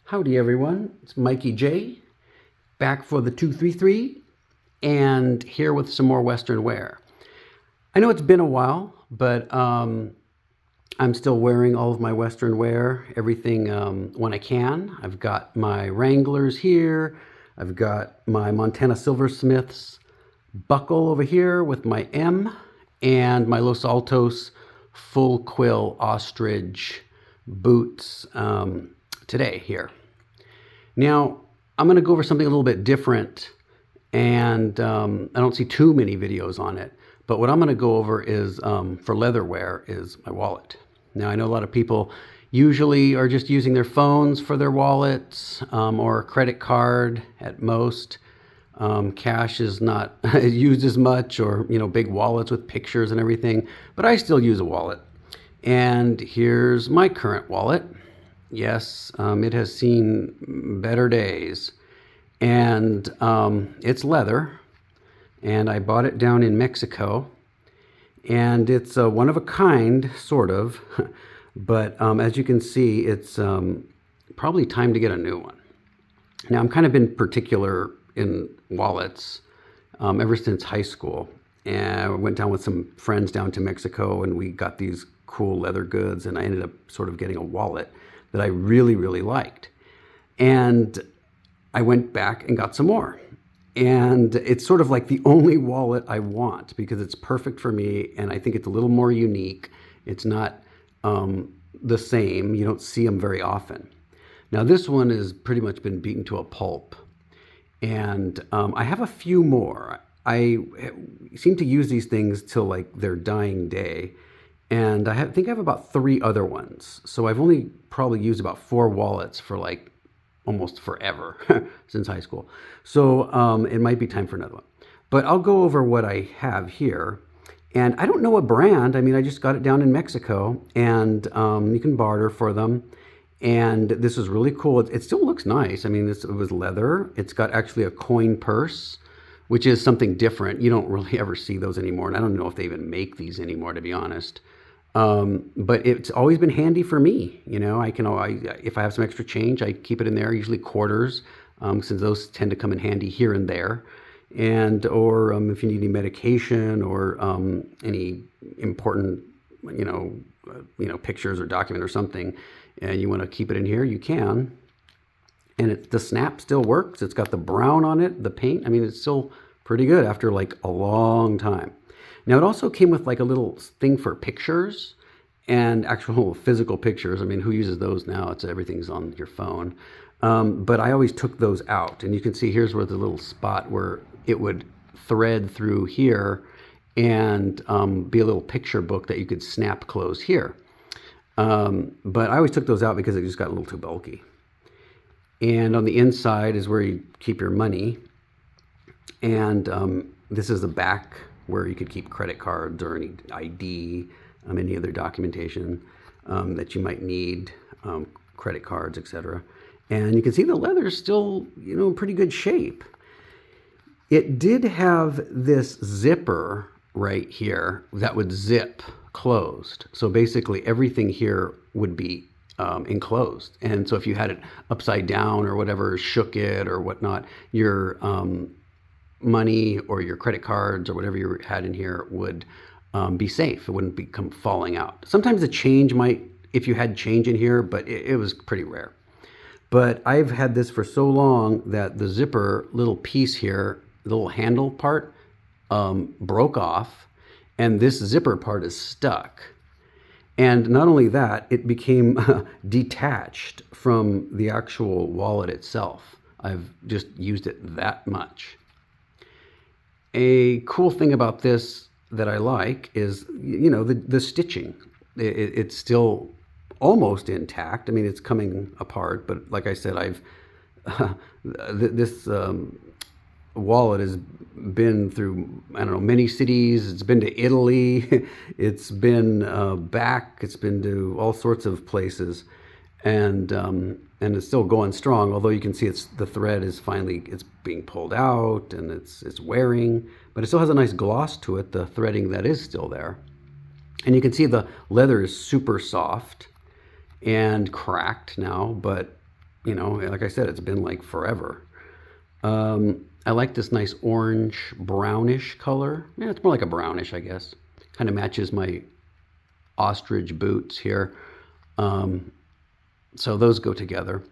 Howdy everyone, it's Mikey J, back for the 233 and here with some more Western wear. I know it's been a while, but I'm still wearing all of my Western wear, everything when I can. I've got my Wranglers here, I've got my Montana Silversmiths buckle over here with my M, and my Los Altos full quill ostrich boots today here. Now, I'm going to go over something a little bit different, and I don't see too many videos on it, but what I'm going to go over is, for leather wear, is my wallet. Now, I know a lot of people usually are just using their phones for their wallets, or a credit card at most. Cash is not used as much, or, big wallets with pictures and everything, but I still use a wallet. And here's my current wallet. Yes, it has seen better days, and it's leather, and I bought it down in Mexico, and it's one of a kind, sort of, but as you can see, it's probably time to get a new one. Now, I'm kind of been particular in wallets ever since high school, and I went down with some friends down to Mexico, and we got these cool leather goods, and I ended up sort of getting a wallet that I really, really liked. And I went back and got some more. And it's sort of like the only wallet I want because it's perfect for me, and I think it's a little more unique. It's not the same. You don't see them very often. Now, this one has pretty much been beaten to a pulp. And I have a few more. I seem to use these things till like their dying day. And I think I have about 3 other ones. So I've only probably used about 4 wallets for like almost forever since high school. So it might be time for another one. But I'll go over what I have here. And I don't know what brand. I mean, I just got it down in Mexico, and you can barter for them. And this is really cool. It still looks nice. I mean, it was leather. It's got actually a coin purse, which is something different. You don't really ever see those anymore. And I don't know if they even make these anymore, to be honest. But it's always been handy for me. If I have some extra change, I keep it in there, usually quarters, since those tend to come in handy here and there. Or if you need any medication or any important, pictures or document or something, and you want to keep it in here, you can. And the snap still works. It's got the brown on it, the paint. I mean, it's still pretty good after like a long time. Now, it also came with like a little thing for pictures and actual physical pictures. I mean, who uses those now? Everything's on your phone. But I always took those out. And you can see here's where the little spot where it would thread through here and be a little picture book that you could snap close here. But I always took those out because they just got a little too bulky. And on the inside is where you keep your money. And this is the back where you could keep credit cards or any ID, any other documentation that you might need, credit cards, etc. And you can see the leather is still, in pretty good shape. It did have this zipper right here that would zip closed. So basically everything here would be enclosed. And so if you had it upside down or whatever, shook it or whatnot, your money or your credit cards or whatever you had in here would be safe. It wouldn't become falling out. Sometimes the change might, if you had change in here, but it was pretty rare. But I've had this for so long that the zipper little piece here, the little handle part, broke off, and this zipper part is stuck. And not only that, it became detached from the actual wallet itself. I've just used it that much. A cool thing about this that I like is, the stitching. It's still almost intact. I mean, it's coming apart, but like I said, this wallet has been through, many cities. It's been to Italy. It's been back. It's been to all sorts of places. And it's still going strong, although you can see the thread is finally, it's being pulled out and it's wearing, but it still has a nice gloss to it, the threading that is still there. And you can see the leather is super soft and cracked now, but you know, like I said, it's been like forever. I like this nice orange brownish color. Yeah, it's more like a brownish, I guess. Kind of matches my ostrich boots here. So those go together.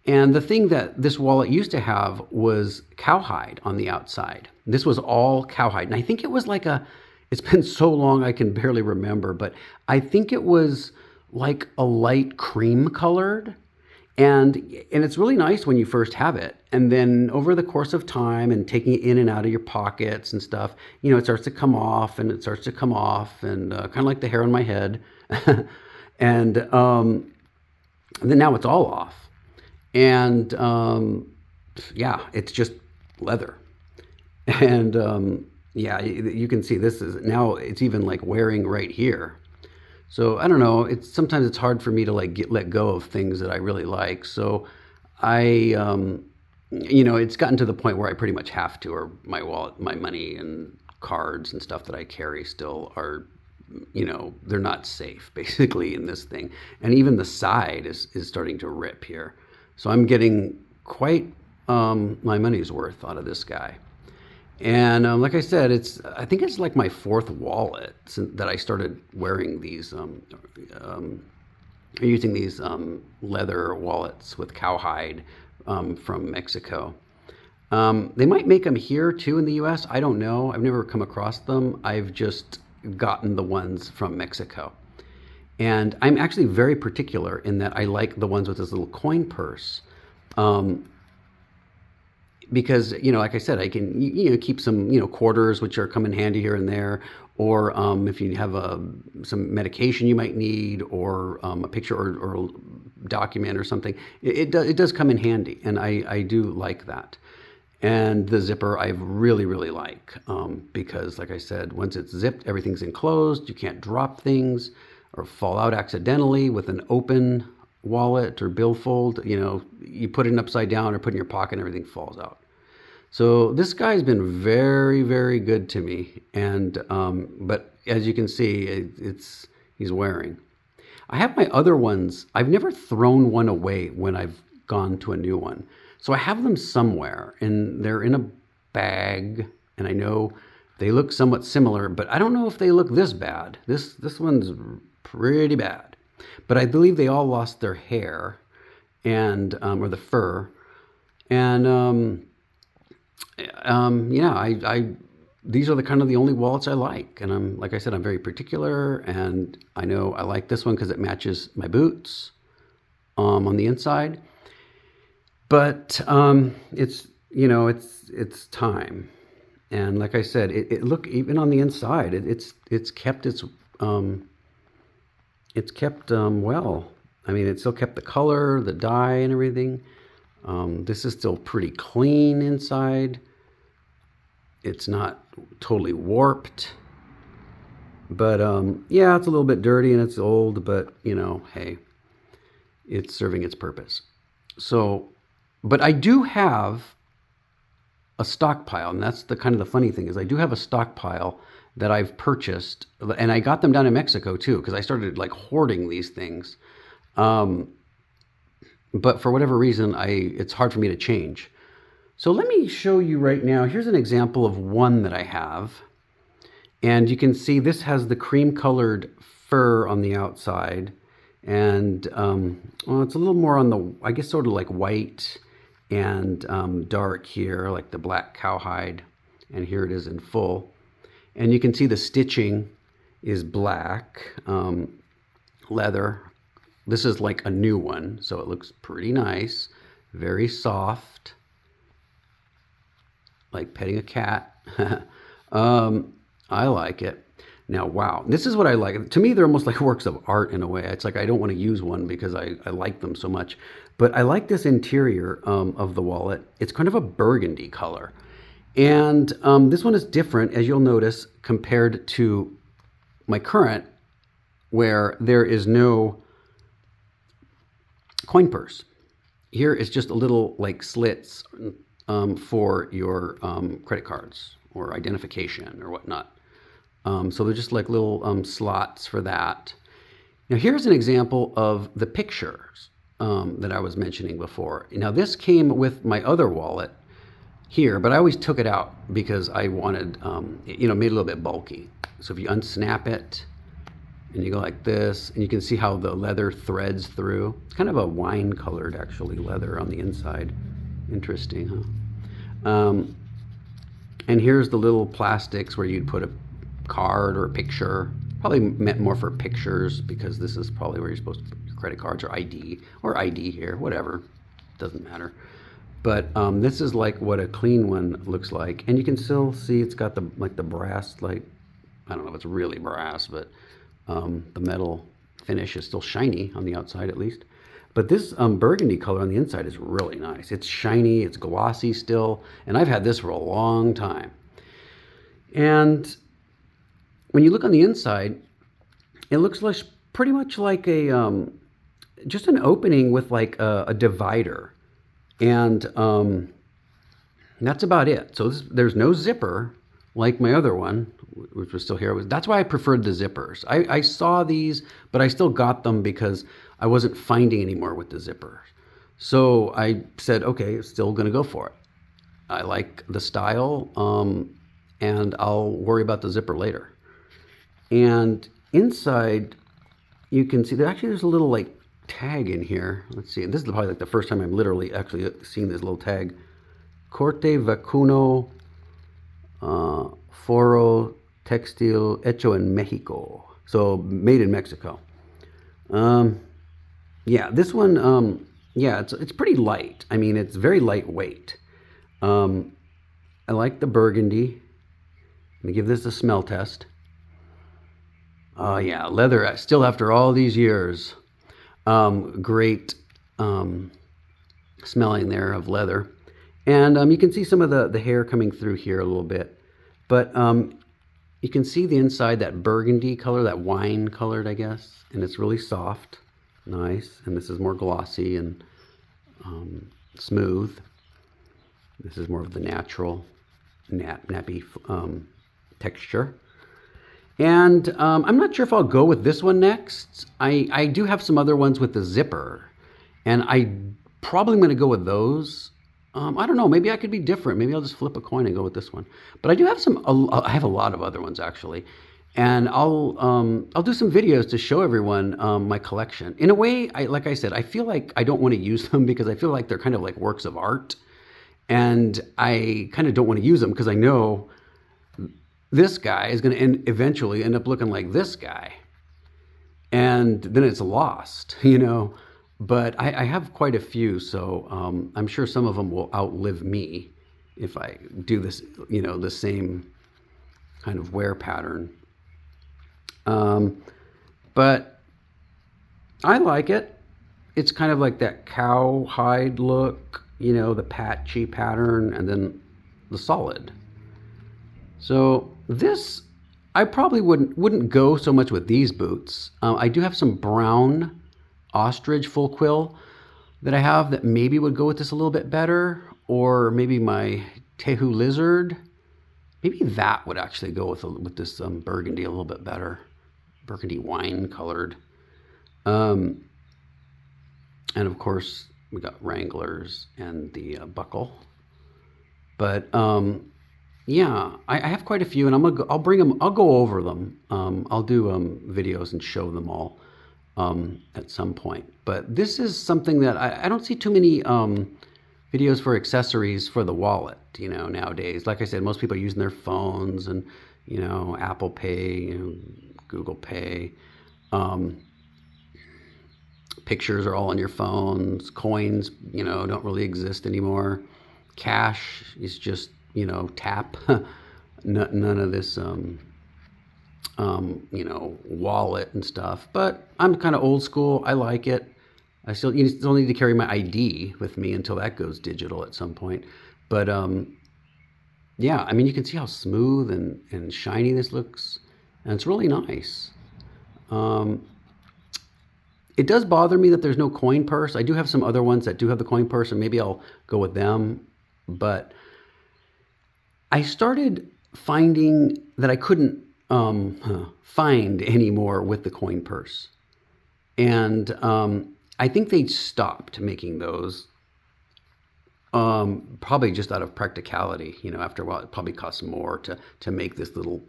And the thing that this wallet used to have was cowhide on the outside. This was all cowhide. And I think it was like it's been so long I can barely remember, but I think it was like a light cream colored. And it's really nice when you first have it. And then over the course of time and taking it in and out of your pockets and stuff, you know, it starts to come off and it starts to come off and kind of like the hair on my head. and then now it's all off. And yeah, it's just leather. And yeah, you can see this is now it's even like wearing right here. So I don't know. Sometimes it's hard for me to like let go of things that I really like. So I, you know, it's gotten to the point where I pretty much have to, or my wallet, my money and cards and stuff that I carry still are, you know, they're not safe basically in this thing. And even the side is starting to rip here. So I'm getting quite my money's worth out of this guy. And like I said, I think it's like my fourth wallet that I started wearing these, using these leather wallets with cowhide from Mexico. They might make them here too in the U.S. I don't know. I've never come across them. I've just gotten the ones from Mexico. And I'm actually very particular in that I like the ones with this little coin purse. Because, you know, like I said, I can, you know, keep some, you know, quarters, which are come in handy here and there. Or if you have some medication you might need, or a picture or a document or something, it does come in handy. And I do like that. And the zipper I really, really like because, like I said, once it's zipped, everything's enclosed. You can't drop things or fall out accidentally with an open wallet or billfold. You know, you put it upside down or put it in your pocket and everything falls out. So this guy's been very, very good to me. And but as you can see, he's wearing. I have my other ones. I've never thrown one away when I've gone to a new one. So I have them somewhere, and they're in a bag. And I know they look somewhat similar, but I don't know if they look this bad. This one's pretty bad. But I believe they all lost their hair and or the fur. And yeah, I these are the only wallets I like. And like I said, I'm very particular, and I know I like this one because it matches my boots on the inside. But it's, you know, it's time. And like I said, it look, even on the inside, it's kept well. I mean, it still kept the color, the dye, and everything. This is still pretty clean inside. It's not totally warped. But yeah, it's a little bit dirty and it's old, but you know, hey, it's serving its purpose. So, but I do have a stockpile, and that's the funny thing is I do have a stockpile that I've purchased, and I got them down in Mexico too, because I started like hoarding these things. But for whatever reason, it's hard for me to change. So let me show you right now. Here's an example of one that I have. And you can see this has the cream colored fur on the outside. And well, it's a little more on the, I guess, sort of like white and dark here, like the black cowhide. And here it is in full. And you can see the stitching is black leather. This is like a new one, so it looks pretty nice, very soft, like petting a cat. I like it. Now, wow, this is what I like. To me, they're almost like works of art in a way. It's like I don't want to use one because I like them so much. But I like this interior of the wallet. It's kind of a burgundy color. And this one is different, as you'll notice, compared to my current, where there is no coin purse. Here is just a little like slits for your credit cards or identification or whatnot. So they're just like little slots for that. Now here's an example of the pictures. that I was mentioning before. Now this came with my other wallet here, but I always took it out because I wanted, made it a little bit bulky. So if you unsnap it and you go like this, and you can see how the leather threads through. It's kind of a wine colored actually leather on the inside. Interesting, huh? And here's the little plastics where you'd put a card or a picture. Probably meant more for pictures because this is probably where you're supposed to put your credit cards or ID here, whatever, doesn't matter. But this is like what a clean one looks like, and you can still see it's got the brass, like, I don't know if it's really brass, but the metal finish is still shiny on the outside at least. But this burgundy color on the inside is really nice. It's shiny, it's glossy still, and I've had this for a long time. And when you look on the inside, it looks like pretty much like a just an opening with like a divider, and that's about it. So there's no zipper like my other one, which was still here. That's why I preferred the zippers. I saw these, but I still got them because I wasn't finding anymore with the zippers. So I said, okay, still gonna go for it. I like the style, and I'll worry about the zipper later. And inside, you can see there's a little like tag in here. Let's see. This is probably like the first time I'm literally actually seeing this little tag. Corte vacuno foro textil hecho en Mexico. So made in Mexico. Yeah, this one, it's pretty light. I mean, it's very lightweight. I like the burgundy. Let me give this a smell test. Oh yeah, leather, still after all these years. Great smelling there of leather. And you can see some of the hair coming through here a little bit. But you can see the inside, that burgundy color, that wine colored, I guess. And it's really soft, nice. And this is more glossy and smooth. This is more of the natural, nappy texture. And I'm not sure if I'll go with this one next. I do have some other ones with the zipper, and I probably am going to go with those. I don't know, maybe I could be different. Maybe I'll just flip a coin and go with this one. But I do have I have a lot of other ones actually. And I'll do some videos to show everyone my collection. In a way, like I said, I feel like I don't want to use them because I feel like they're kind of like works of art. And I kind of don't want to use them because I know this guy is going to eventually end up looking like this guy. And then it's lost, But I have quite a few, so I'm sure some of them will outlive me if I do this, the same kind of wear pattern. But I like it. It's kind of like that cowhide look, the patchy pattern, and then the solid. So this, I probably wouldn't go so much with these boots. I do have some brown ostrich full quill that I have that maybe would go with this a little bit better, or maybe my Tehu lizard. Maybe that would actually go with this burgundy a little bit better, burgundy wine colored. And of course we got Wranglers and the buckle. But yeah, I have quite a few, and I'll bring them. I'll go over them. I'll do videos and show them all at some point. But this is something that I don't see too many videos for accessories for the wallet. Nowadays, like I said, most people are using their phones and Apple Pay, Google Pay. Pictures are all on your phones. Coins, don't really exist anymore. Cash is just tap. None of this wallet and stuff. But I'm kind of old school. I like it. I still need to carry my ID with me until that goes digital at some point. But yeah, I mean, you can see how smooth and shiny this looks, and it's really nice. It does bother me that there's no coin purse. I do have some other ones that do have the coin purse, and maybe I'll go with them. But I started finding that I couldn't find anymore with the coin purse. And I think they stopped making those probably just out of practicality. You know, after a while, it probably costs more to make this little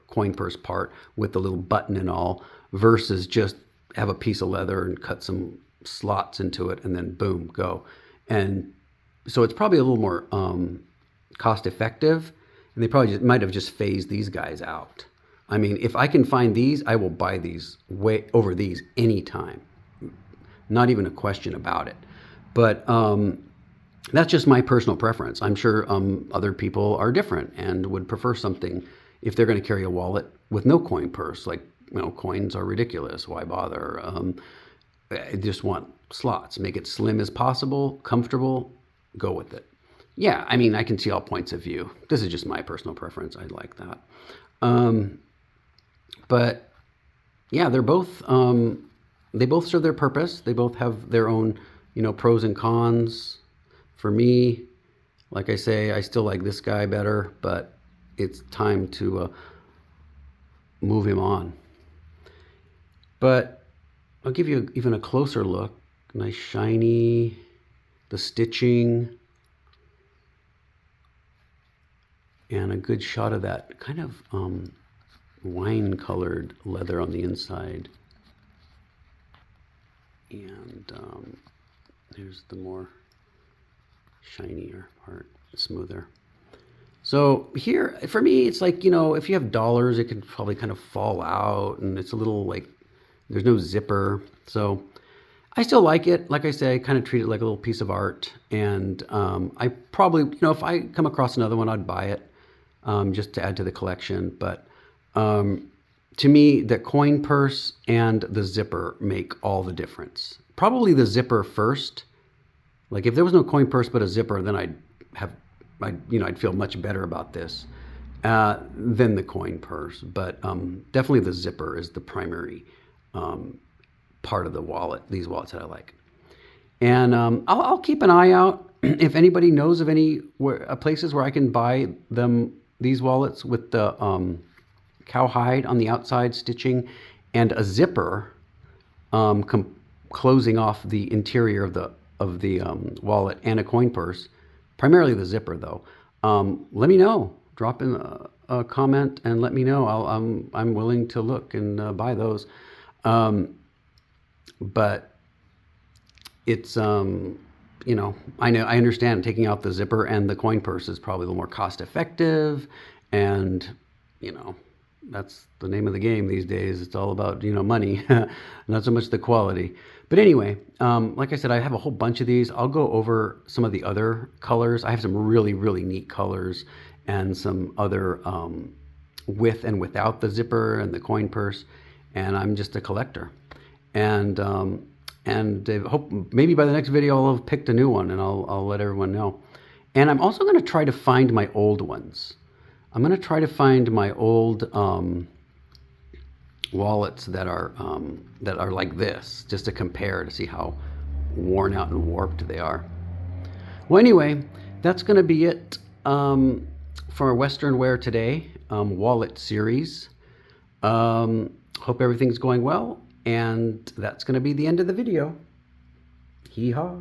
coin purse part with the little button and all, versus just have a piece of leather and cut some slots into it and then boom, go. And so it's probably a little more cost effective, and they probably might have just phased these guys out. I mean, if I can find these, I will buy these way over these anytime. Not even a question about it. But that's just my personal preference. I'm sure other people are different and would prefer something if they're going to carry a wallet with no coin purse. Like, you know, coins are ridiculous. Why bother? I just want slots. Make it slim as possible, comfortable, go with it. Yeah, I mean, I can see all points of view. This is just my personal preference. I like that. But yeah, they're both, they both serve their purpose. They both have their own, you know, pros and cons. For me, like I say, I still like this guy better, but it's time to move him on. But I'll give you even a closer look. Nice shiny, the stitching, and a good shot of that kind of wine colored leather on the inside. And there's the more shinier part, smoother. So here, for me, it's like, you know, if you have dollars, it could probably kind of fall out, and it's a little like, there's no zipper. So I still like it. Like I say, I kind of treat it like a little piece of art. And I probably, you know, if I come across another one, I'd buy it just to add to the collection. But to me, the coin purse and the zipper make all the difference. Probably the zipper first. Like if there was no coin purse but a zipper, then I'd feel much better about this than the coin purse. But definitely the zipper is the primary part of the wallet, these wallets that I like. And I'll keep an eye out if anybody knows of any places where I can buy these wallets with the cowhide on the outside stitching and a zipper closing off the interior of the wallet, and a coin purse, primarily the zipper though. Let me know. Drop in a comment and let me know. I'm willing to look and buy those. But it's you know, I understand taking out the zipper and the coin purse is probably a little more cost effective, and you know, that's the name of the game these days. It's all about, you know, money, not so much the quality. But anyway, like I said, I have a whole bunch of these. I'll go over some of the other colors. I have some really, really neat colors and some other with and without the zipper and the coin purse. And I'm just a collector. And I hope maybe by the next video I'll have picked a new one, and I'll let everyone know. And I'm also going to try to find my old ones. I'm going to try to find my old wallets that are like this, just to compare to see how worn out and warped they are. Well, anyway, that's going to be it for our Western Wear Today wallet series. Hope everything's going well, and that's going to be the end of the video. Hee haw.